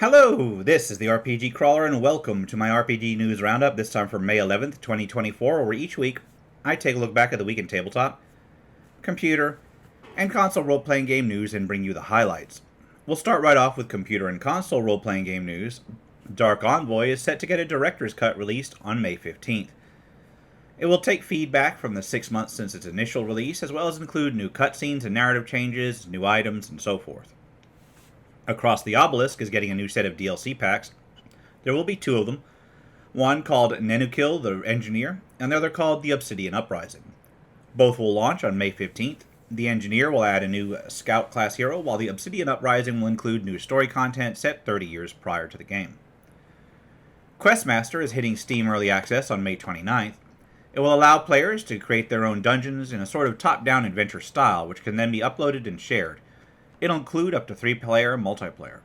Hello, this is the RPG Crawler, and welcome to my RPG News Roundup, this time for May 11th, 2024, where each week I take a look back at the week in tabletop, computer, and console role-playing game news and bring you the highlights. We'll start right off with computer and console role-playing game news. Dark Envoy is set to get a director's cut released on May 15th. It will take feedback from the 6 months since its initial release, as well as include new cutscenes and narrative changes, new items, and so forth. Across the Obelisk is getting a new set of DLC packs. There will be two of them, one called Nenukil the Engineer, and the other called the Obsidian Uprising. Both will launch on May 15th. The Engineer will add a new Scout class hero, while the Obsidian Uprising will include new story content set 30 years prior to the game. Questmaster is hitting Steam Early Access on May 29th. It will allow players to create their own dungeons in a sort of top-down adventure style, which can then be uploaded and shared. It'll include up to 3-player multiplayer.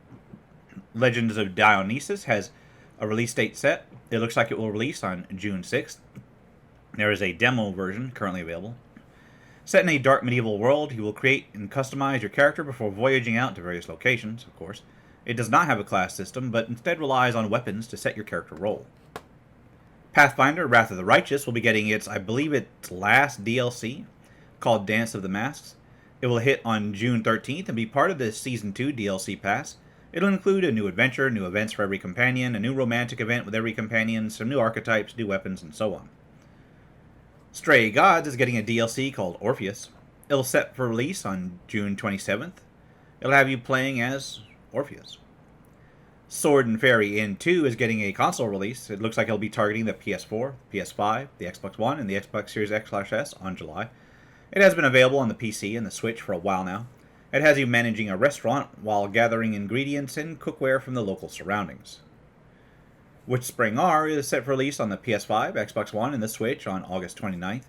Legends of Dionysus has a release date set. It looks like it will release on June 6th. There is a demo version currently available. Set in a dark medieval world, you will create and customize your character before voyaging out to various locations, of course. It does not have a class system, but instead relies on weapons to set your character role. Pathfinder Wrath of the Righteous will be getting its last DLC, called Dance of the Masks. It will hit on June 13th and be part of the Season 2 DLC pass. It'll include a new adventure, new events for every companion, a new romantic event with every companion, some new archetypes, new weapons, and so on. Stray Gods is getting a DLC called Orpheus. It'll set for release on June 27th. It'll have you playing as Orpheus. Sword and Fairy Inn 2 is getting a console release. It looks like it'll be targeting the PS4, PS5, the Xbox One, and the Xbox Series X/S on July. It has been available on the PC and the Switch for a while now. It has you managing a restaurant while gathering ingredients and cookware from the local surroundings. Witchspring R is set for release on the PS5, Xbox One, and the Switch on August 29th.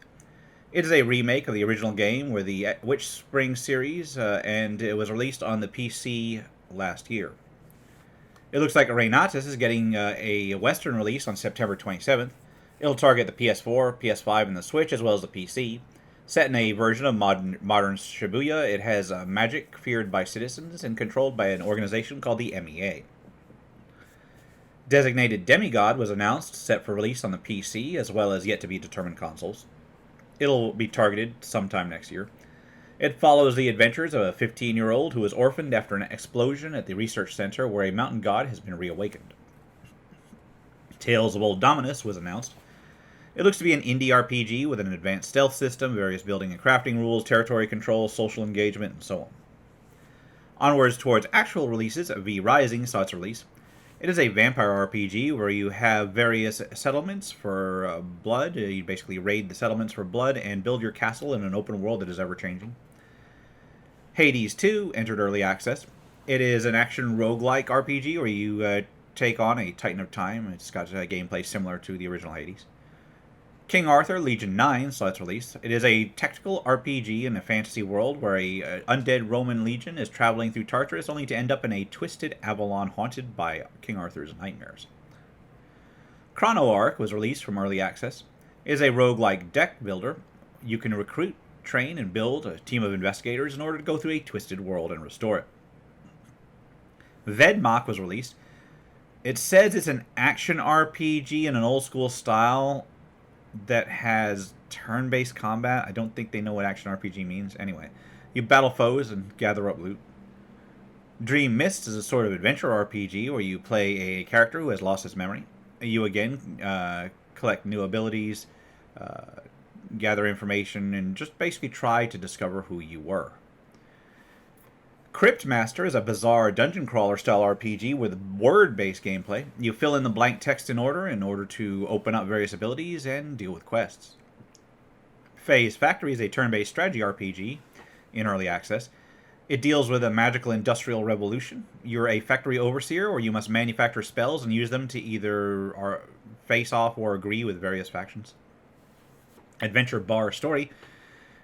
It is a remake of the original game with the Witchspring series, and it was released on the PC last year. It looks like Reinatus is getting a Western release on September 27th. It'll target the PS4, PS5, and the Switch, as well as the PC. Set in a version of modern Shibuya, it has magic feared by citizens and controlled by an organization called the MEA. Designated Demigod was announced, set for release on the PC, as well as yet-to-be-determined consoles. It'll be targeted sometime next year. It follows the adventures of a 15-year-old who was orphaned after an explosion at the research center where a mountain god has been reawakened. Tales of Old Dominus was announced. It looks to be an indie RPG with an advanced stealth system, various building and crafting rules, territory control, social engagement, and so on. Onwards towards actual releases, V Rising saw its release. It is a vampire RPG where you have various settlements for blood. You basically raid the settlements for blood and build your castle in an open world that is ever-changing. Hades 2 entered early access. It is an action roguelike RPG where you take on a Titan of Time. It's got gameplay similar to the original Hades. King Arthur Legion 9 saw its release. It is a tactical RPG in a fantasy world where a undead Roman legion is traveling through Tartarus only to end up in a twisted Avalon haunted by King Arthur's nightmares. ChronoArk was released from early access. It is a roguelike deck builder. You can recruit, train, and build a team of investigators in order to go through a twisted world and restore it. Vedmak was released. It says it's an action RPG in an old-school style that has turn-based combat. I don't think they know what action RPG means. Anyway, you battle foes and gather up loot. Dream Mist is a sort of adventure RPG where you play a character who has lost his memory. You again collect new abilities, gather information, and just basically try to discover who you were. Cryptmaster is a bizarre dungeon crawler style RPG with word-based gameplay. You fill in the blank text in order to open up various abilities and deal with quests. Phase Factory is a turn-based strategy RPG in early access. It deals with a magical industrial revolution. You're a factory overseer where you must manufacture spells and use them to either face off or agree with various factions. Adventure Bar Story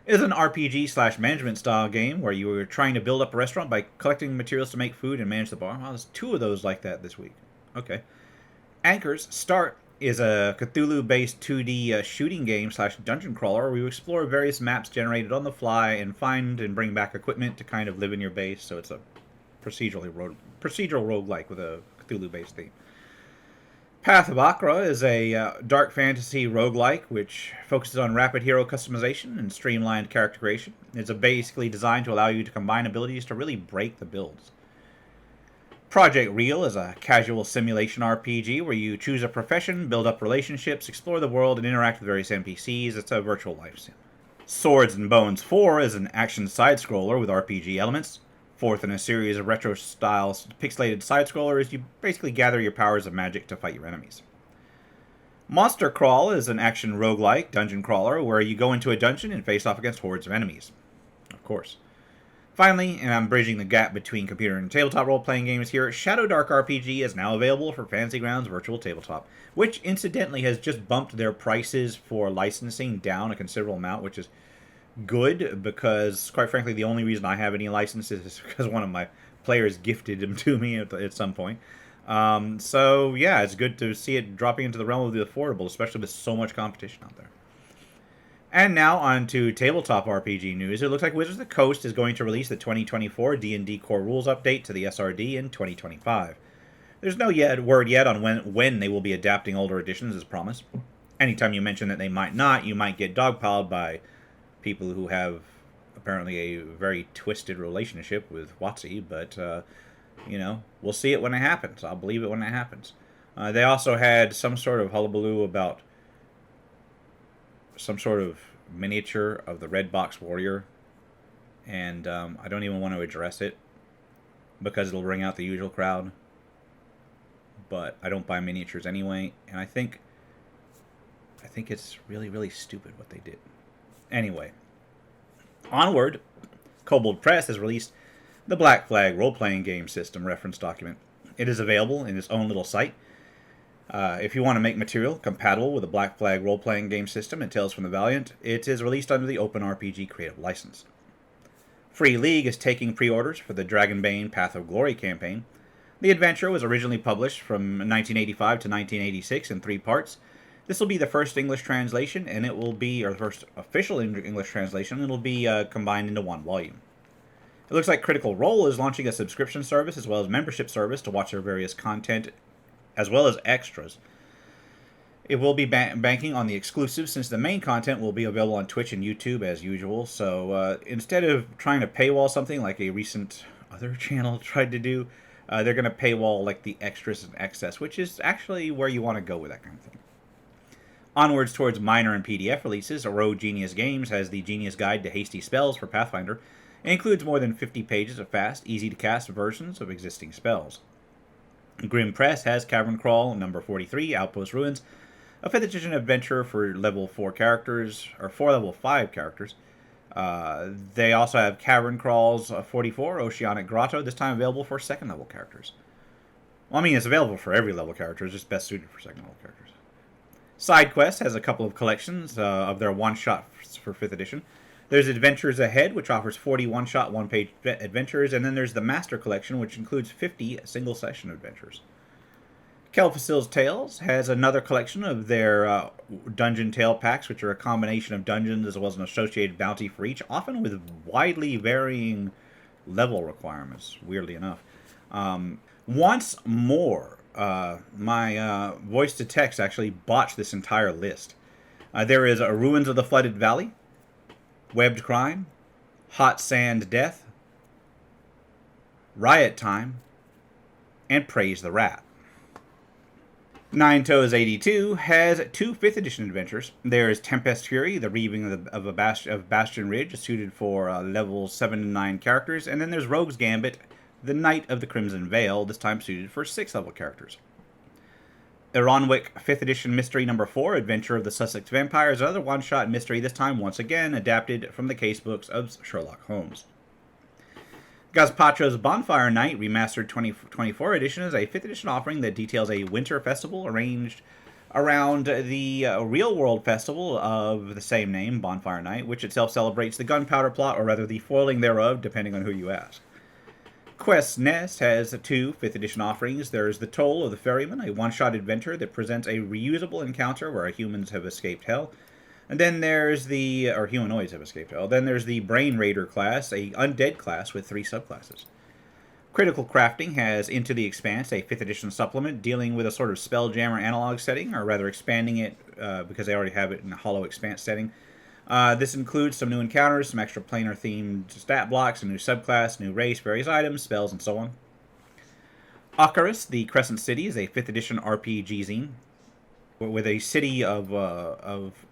is an RPG/management style game where you are trying to build up a restaurant by collecting materials to make food and manage the bar. Well, there's two of those like that this week. Okay. Anchor's Start is a Cthulhu-based 2D shooting game/dungeon crawler where you explore various maps generated on the fly and find and bring back equipment to kind of live in your base. So it's a procedural roguelike with a Cthulhu-based theme. Path of Akra is a dark fantasy roguelike which focuses on rapid hero customization and streamlined character creation. It's basically designed to allow you to combine abilities to really break the builds. Project Real is a casual simulation RPG where you choose a profession, build up relationships, explore the world, and interact with various NPCs. It's a virtual life sim. Swords and Bones 4 is an action side-scroller with RPG elements. Fourth in a series of retro-style pixelated side-scrollers, you basically gather your powers of magic to fight your enemies. Monster Crawl is an action roguelike dungeon crawler where you go into a dungeon and face off against hordes of enemies. Of course. Finally, and I'm bridging the gap between computer and tabletop role-playing games here, Shadow Dark RPG is now available for Fantasy Grounds Virtual Tabletop, which incidentally has just bumped their prices for licensing down a considerable amount, which is good because, quite frankly, the only reason I have any licenses is because one of my players gifted them to me at some point. So, yeah, it's good to see it dropping into the realm of the affordable, especially with so much competition out there. And now on to tabletop RPG news. It looks like Wizards of the Coast is going to release the 2024 D&D Core Rules update to the SRD in 2025. There's no word yet on when they will be adapting older editions as promised. Anytime you mention that they might not, you might get dogpiled by people who have apparently a very twisted relationship with WotC, but, we'll see it when it happens. I'll believe it when it happens. They also had some sort of hullabaloo about some sort of miniature of the Red Box Warrior, and I don't even want to address it because it'll bring out the usual crowd, but I don't buy miniatures anyway, and I think it's really, really stupid what they did. Anyway, onward, Kobold Press has released the Black Flag Role-Playing Game System reference document. It is available in its own little site. If you want to make material compatible with the Black Flag Role-Playing Game System and Tales from the Valiant, it is released under the Open RPG Creative License. Free League is taking pre-orders for the Dragonbane Path of Glory campaign. The adventure was originally published from 1985 to 1986 in 3 parts. This will be the first English translation, and it will be, or the first official English translation, and it will be combined into 1 volume. It looks like Critical Role is launching a subscription service as well as membership service to watch their various content, as well as extras. It will be banking on the exclusives since the main content will be available on Twitch and YouTube as usual. So instead of trying to paywall something like a recent other channel tried to do, they're going to paywall like the extras and excess, which is actually where you want to go with that kind of thing. Onwards towards minor and PDF releases, Rogue Genius Games has the Genius Guide to Hasty Spells for Pathfinder. It includes more than 50 pages of fast, easy-to-cast versions of existing spells. Grim Press has Cavern Crawl, number 43, Outpost Ruins, a 5th edition adventure for level 4 characters, or 4 level 5 characters. They also have Cavern Crawls 44, Oceanic Grotto, this time available for 2nd level characters. Well, I mean, it's available for every level character, it's just best suited for 2nd level characters. SideQuest has a couple of collections of their one-shots for 5th edition. There's Adventures Ahead, which offers 40 one-shot, one-page adventures, and then there's the Master Collection, which includes 50 single-session adventures. Kelphicill's Tales has another collection of their Dungeon Tale Packs, which are a combination of dungeons as well as an associated bounty for each, often with widely varying level requirements, weirdly enough. Once more, my voice-to-text actually botched this entire list. There is Ruins of the Flooded Valley, Webbed Crime, Hot Sand Death, Riot Time, and Praise the Rat. Nine Toes 82 has 2 5th edition adventures. There is Tempest Fury, the Reaving of Bastion Ridge, suited for level 7 and 9 characters, and then there's Rogue's Gambit, the Knight of the Crimson Veil, this time suited for 6th level characters. Ironwick 5th edition mystery number 4, Adventure of the Sussex Vampires, another one-shot mystery, this time once again adapted from the casebooks of Sherlock Holmes. Gazpacho's Bonfire Night Remastered 2024 edition is a 5th edition offering that details a winter festival arranged around the real-world festival of the same name, Bonfire Night, which itself celebrates the gunpowder plot, or rather the foiling thereof, depending on who you ask. Quest's Nest has 2 5th edition offerings. There's The Toll of the Ferryman, a one-shot adventure that presents a reusable encounter where humans have escaped hell. And then there's humanoids have escaped hell. Then there's the Brain Raider class, a undead class with 3 subclasses. Critical Crafting has Into the Expanse, a 5th edition supplement dealing with a sort of Spelljammer analog setting, or rather expanding it because they already have it in a Hollow Expanse setting. This includes some new encounters, some extra planar-themed stat blocks, a new subclass, new race, various items, spells, and so on. Ocarus, the Crescent City, is a 5th edition RPG zine with a city of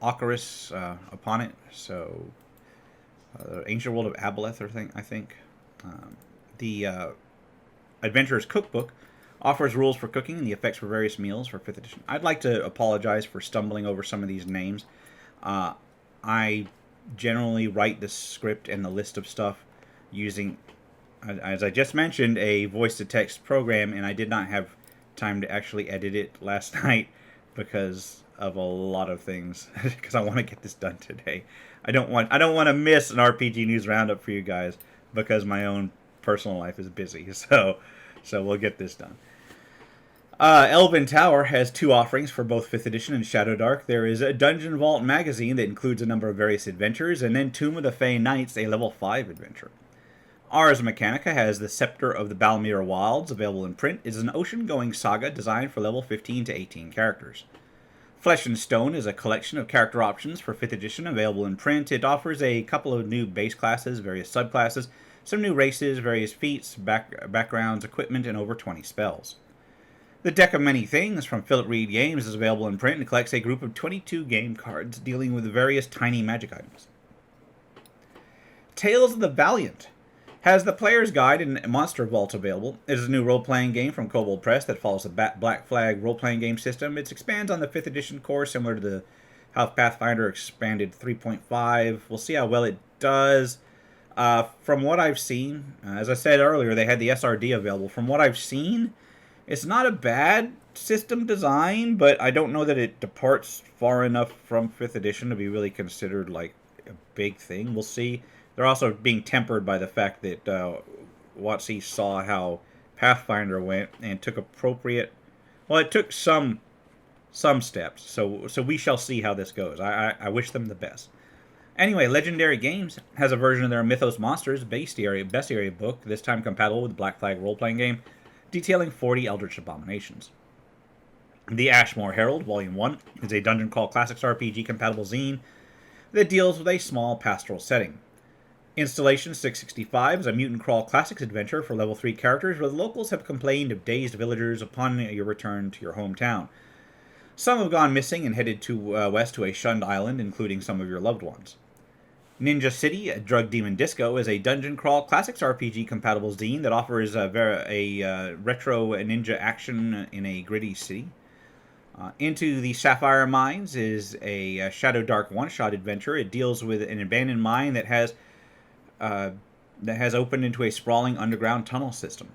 Ocarus upon it. So, ancient world of Aboleth, I think. The Adventurer's Cookbook offers rules for cooking and the effects for various meals for 5th edition. I'd like to apologize for stumbling over some of these names. I generally write the script and the list of stuff using, as I just mentioned, a voice-to-text program, and I did not have time to actually edit it last night because of a lot of things, because I want to get this done today. I don't want to miss an RPG News Roundup for you guys because my own personal life is busy, so we'll get this done. Elven Tower has 2 offerings for both 5th edition and Shadowdark. There is a Dungeon Vault magazine that includes a number of various adventures, and then Tomb of the Fey Knights, a level 5 adventure. Ars Mechanica has the Scepter of the Balmir Wilds, available in print. It is an ocean-going saga designed for level 15 to 18 characters. Flesh and Stone is a collection of character options for 5th edition, available in print. It offers a couple of new base classes, various subclasses, some new races, various feats, backgrounds, equipment, and over 20 spells. The Deck of Many Things from Philip Reed Games is available in print and collects a group of 22 game cards dealing with various tiny magic items. Tales of the Valiant has the Player's Guide and Monster Vault available. It is a new role-playing game from Kobold Press that follows the Black Flag role-playing game system. It expands on the 5th edition core, similar to how Pathfinder expanded 3.5. We'll see how well it does. From what I've seen, as I said earlier, they had the SRD available. From what I've seen, it's not a bad system design, but I don't know that it departs far enough from 5th edition to be really considered like a big thing. We'll see. They're also being tempered by the fact that WotC saw how Pathfinder went and took appropriate... Well, it took some steps, so we shall see how this goes. I wish them the best. Anyway, Legendary Games has a version of their Mythos Monsters bestiary book, this time compatible with the Black Flag role-playing game, detailing 40 Eldritch Abominations. The Ashmore Herald, Volume 1, is a Dungeon Crawl Classics RPG compatible zine that deals with a small pastoral setting. Installation 665 is a Mutant Crawl Classics adventure for level 3 characters where the locals have complained of dazed villagers upon your return to your hometown. Some have gone missing and headed west to a shunned island, including some of your loved ones. Ninja City, Drug Demon Disco, is a Dungeon Crawl Classics RPG compatible zine that offers a retro ninja action in a gritty city. Into the Sapphire Mines is a Shadowdark one-shot adventure. It deals with an abandoned mine that has opened into a sprawling underground tunnel system.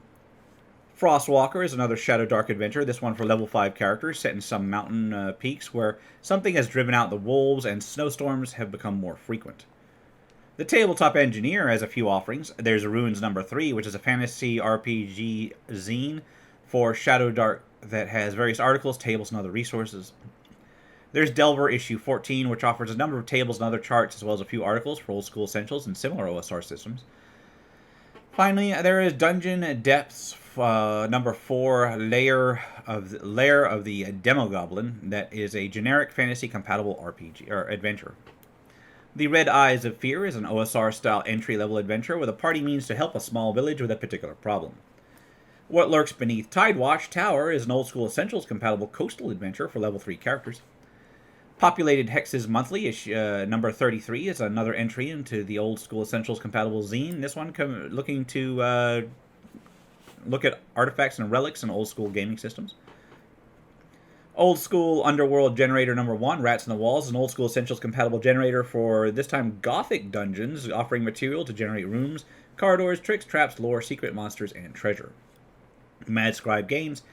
Frostwalker is another Shadowdark adventure, this one for level 5 characters, set in some mountain peaks where something has driven out the wolves and snowstorms have become more frequent. The Tabletop Engineer has a few offerings. There's Ruins No. 3, which is a fantasy RPG zine for Shadowdark that has various articles, tables, and other resources. There's Delver Issue 14, which offers a number of tables and other charts, as well as a few articles for old school essentials and similar OSR systems. Finally, there is Dungeon Depths No. 4, Lair of the Demogoblin, that is a generic fantasy-compatible RPG or adventure. The Red Eyes of Fear is an OSR-style entry-level adventure where the party means to help a small village with a particular problem. What Lurks Beneath Tidewatch Tower is an old-school Essentials-compatible coastal adventure for level 3 characters. Populated Hexes Monthly, number 33, is another entry into the old-school Essentials-compatible zine. This one looking to look at artifacts and relics in old-school gaming systems. Old School Underworld Generator number 1, Rats in the Walls, is an old-school Essentials-compatible generator for, this time, Gothic dungeons, offering material to generate rooms, corridors, tricks, traps, lore, secret monsters, and treasure. Mad Scribe Games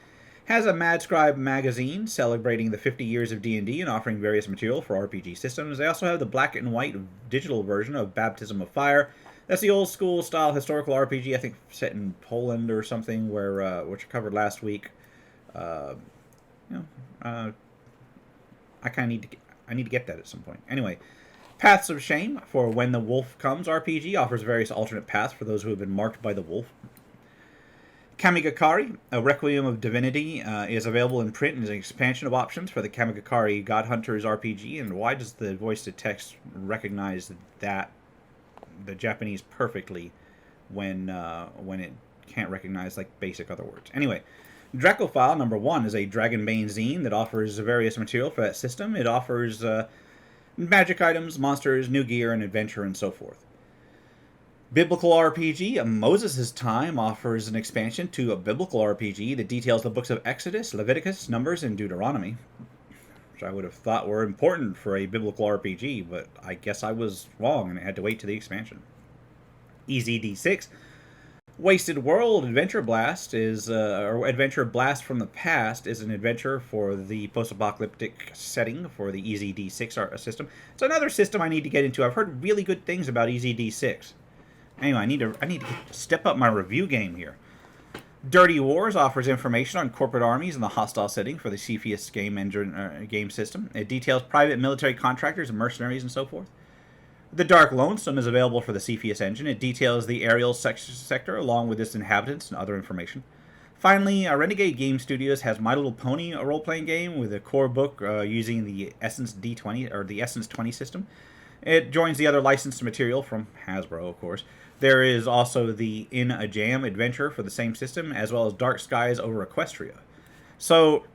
has a Mad Scribe magazine celebrating the 50 years of D&D and offering various material for RPG systems. They also have the black and white digital version of Baptism of Fire. That's the old-school style historical RPG, I think set in Poland or something, where which I covered last week. I kind of need to get that at some point. Anyway, Paths of Shame for When the Wolf Comes RPG offers various alternate paths for those who have been marked by the wolf. Kamigakari, a Requiem of Divinity, is available in print and is an expansion of options for the Kamigakari God Hunters RPG. And why does the voice-to-text recognize that, the Japanese, perfectly when it can't recognize like basic other words? Anyway, Dracophile #1 is a Dragonbane zine that offers various material for that system. It offers magic items, monsters, new gear, and adventure, and so forth. Biblical RPG, Moses' Time, offers an expansion to a biblical RPG that details the books of Exodus, Leviticus, Numbers, and Deuteronomy, which I would have thought were important for a biblical RPG, but I guess I was wrong and I had to wait to the expansion. EZD6, Wasted World Adventure Blast or Adventure Blast from the Past is an adventure for the post-apocalyptic setting for the EZD6 system. It's another system I need to get into. I've heard really good things about EZD6. Anyway, I need to step up my review game here. Dirty Wars offers information on corporate armies in the hostile setting for the Cepheus game system. It details private military contractors and mercenaries and so forth. The Dark Lonesome is available for the Cepheus engine. It details the aerial sector along with its inhabitants and other information. Finally, Renegade Game Studios has My Little Pony, a role-playing game with a core book using the Essence D20 or the Essence 20 system. It joins the other licensed material from Hasbro, of course. There is also the In a Jam adventure for the same system, as well as Dark Skies over Equestria. So,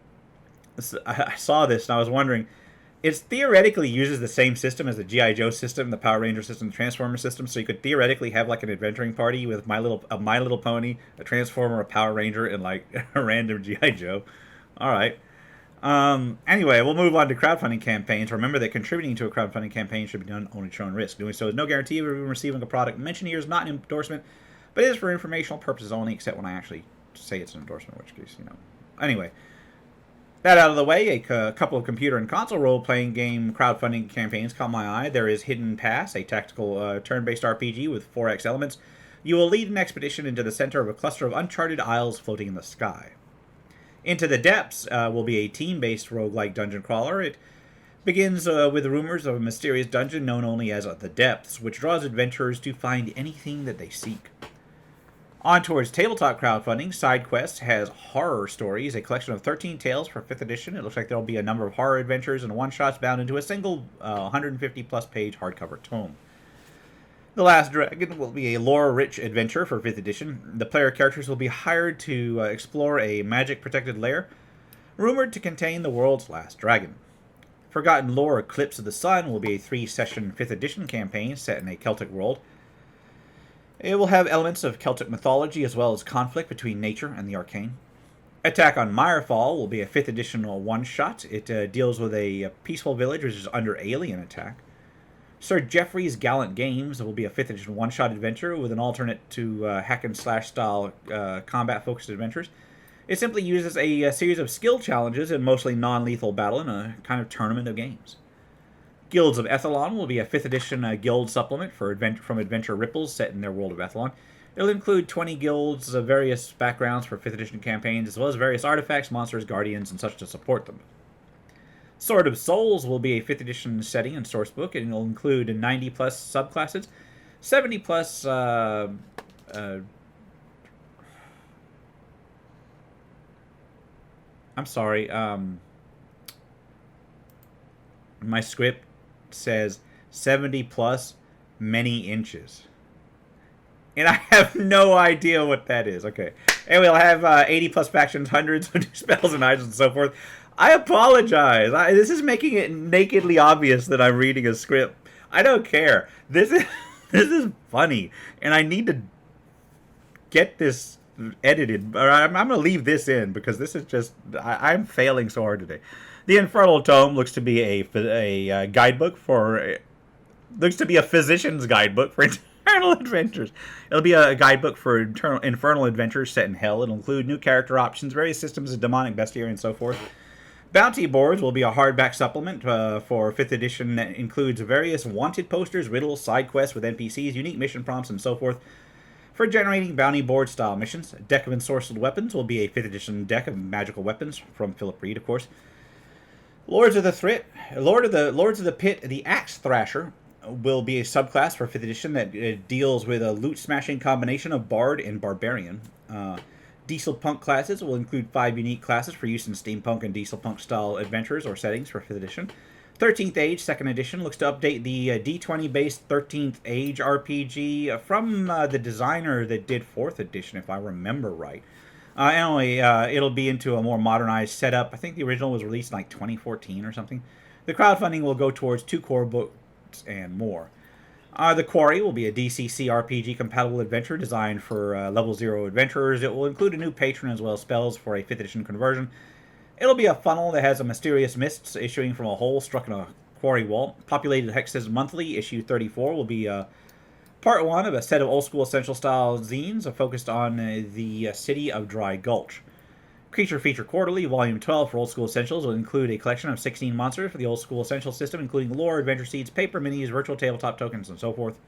I saw this and I was wondering, it theoretically uses the same system as the G.I. Joe system, the Power Ranger system, the Transformer system, so you could theoretically have like an adventuring party with My Little Pony, a Transformer, a Power Ranger, and like a random G.I. Joe. Alright. Anyway, we'll move on to crowdfunding campaigns. Remember that contributing to a crowdfunding campaign should be done only at your own risk. Doing so is no guarantee of receiving a product mentioned here is not an endorsement, but it is for informational purposes only, except when I actually say it's an endorsement, in which case, Anyway, that out of the way, a couple of computer and console role-playing game crowdfunding campaigns caught my eye. There is Hidden Pass, a tactical turn-based RPG with 4X elements. You will lead an expedition into the center of a cluster of uncharted isles floating in the sky. Into the Depths will be a team-based roguelike dungeon crawler. It begins with rumors of a mysterious dungeon known only as the Depths, which draws adventurers to find anything that they seek. On towards tabletop crowdfunding, SideQuest has Horror Stories, a collection of 13 tales for 5th edition. It looks like there will be a number of horror adventures and one-shots bound into a single 150-plus page hardcover tome. The Last Dragon will be a lore-rich adventure for 5th edition. The player characters will be hired to explore a magic-protected lair, rumored to contain the world's last dragon. Forgotten Lore Eclipse of the Sun will be a 3-session 5th edition campaign set in a Celtic world. It will have elements of Celtic mythology as well as conflict between nature and the arcane. Attack on Mirefall will be a 5th edition one-shot. It deals with a peaceful village which is under alien attack. Sir Geoffrey's Gallant Games will be a 5th edition one-shot adventure with an alternate to hack-and-slash style combat-focused adventures. It simply uses a series of skill challenges and mostly non-lethal battle in a kind of tournament of games. Guilds of Ethelon will be a 5th edition guild supplement from Adventure Ripples set in their world of Ethelon. It'll include 20 guilds of various backgrounds for 5th edition campaigns, as well as various artifacts, monsters, guardians, and such to support them. Sword of Souls will be a 5th edition setting and sourcebook, and it'll include 90-plus subclasses, 70-plus I'm sorry, my script says 70-plus many inches. And I have no idea what that is. Okay. Anyway, I'll have 80-plus factions, hundreds of spells and items and so forth. I apologize. This is making it nakedly obvious that I'm reading a script. I don't care. This is funny, and I need to get this edited. Or I'm going to leave this in because this is just I'm failing so hard today. The Infernal Tome looks to be a guidebook for looks to be a physician's guidebook for infernal adventures. It'll be a guidebook for infernal adventures set in hell. It'll include new character options, various systems of demonic bestiary, and so forth. Bounty Boards will be a hardback supplement for 5th edition that includes various wanted posters, riddles, side quests with NPCs, unique mission prompts, and so forth. For generating bounty board style missions, Deck of Ensorcelled Weapons will be a 5th edition deck of magical weapons from Philip Reed, of course. Lords of the Pit, the Axe Thrasher will be a subclass for 5th edition that deals with a loot smashing combination of Bard and Barbarian. Dieselpunk classes will include 5 unique classes for use in steampunk and dieselpunk style adventures or settings for 5th edition. 13th Age 2nd edition looks to update the D20 based 13th Age RPG from the designer that did 4th edition, if I remember right. Anyway, it'll be into a more modernized setup. I think the original was released in like 2014 or something. The crowdfunding will go towards 2 core books and more. The Quarry will be a DCC RPG compatible adventure designed for level 0 adventurers. It will include a new patron as well as spells for a 5th edition conversion. It'll be a funnel that has a mysterious mists issuing from a hole struck in a quarry wall. Populated hexes monthly. Issue 34 will be part 1 of a set of old school essential style zines focused on the city of Dry Gulch. Creature Feature Quarterly, Volume 12 for Old School Essentials will include a collection of 16 monsters for the Old School Essentials system, including lore, adventure seeds, paper minis, virtual tabletop tokens, and so forth.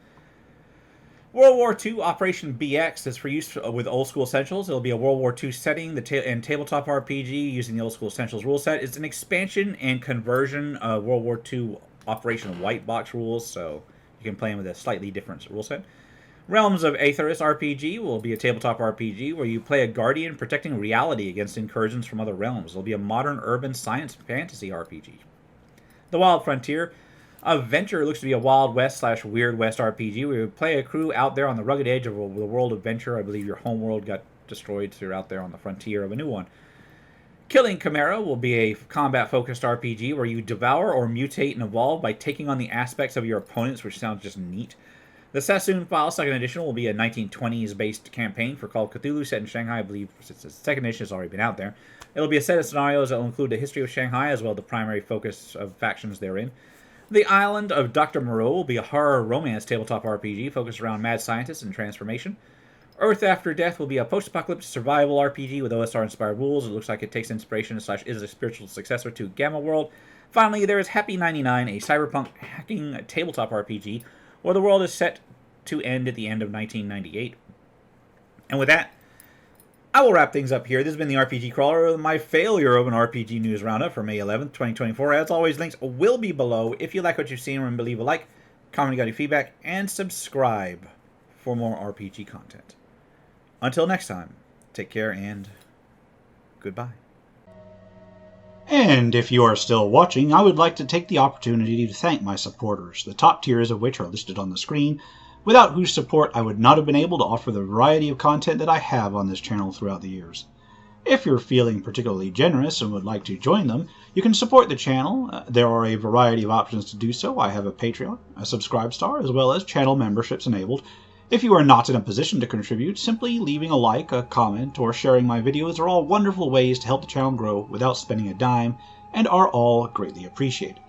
World War II Operation BX is for use with Old School Essentials. It'll be a World War II setting and tabletop RPG using the Old School Essentials rule set. It's an expansion and conversion of World War II Operation White Box rules, so you can play them with a slightly different rule set. Realms of Aetheris RPG will be a tabletop RPG where you play a guardian protecting reality against incursions from other realms. It'll be a modern urban science fantasy RPG. The Wild Frontier Adventure looks to be a Wild West / Weird West RPG where you play a crew out there on the rugged edge of the world adventure. I believe your home world got destroyed, so you're out there on the frontier of a new one. Killing Chimera will be a combat-focused RPG where you devour or mutate and evolve by taking on the aspects of your opponents, which sounds just neat. The Sassoon File 2nd edition will be a 1920s-based campaign for Call of Cthulhu set in Shanghai. I believe since the 2nd edition has already been out there. It'll be a set of scenarios that will include the history of Shanghai as well as the primary focus of factions therein. The Island of Dr. Moreau will be a horror romance tabletop RPG focused around mad scientists and transformation. Earth After Death will be a post-apocalyptic survival RPG with OSR-inspired rules. It looks like it takes inspiration / is a spiritual successor to Gamma World. Finally, there is Happy 99, a cyberpunk hacking tabletop RPG where the world is set to end at the end of 1998. And with that, I will wrap things up here. This has been the RPG Crawler, my failure of an RPG news roundup for May 11th, 2024. As always, links will be below. If you like what you've seen, remember to leave a like, comment, got any feedback, and subscribe for more RPG content. Until next time, take care and goodbye. And if you are still watching, I would like to take the opportunity to thank my supporters, the top tiers of which are listed on the screen, without whose support I would not have been able to offer the variety of content that I have on this channel throughout the years. If you're feeling particularly generous and would like to join them, you can support the channel. There are a variety of options to do so. I have a Patreon, a Subscribestar, as well as channel memberships enabled. If you are not in a position to contribute, simply leaving a like, a comment, or sharing my videos are all wonderful ways to help the channel grow without spending a dime, and are all greatly appreciated.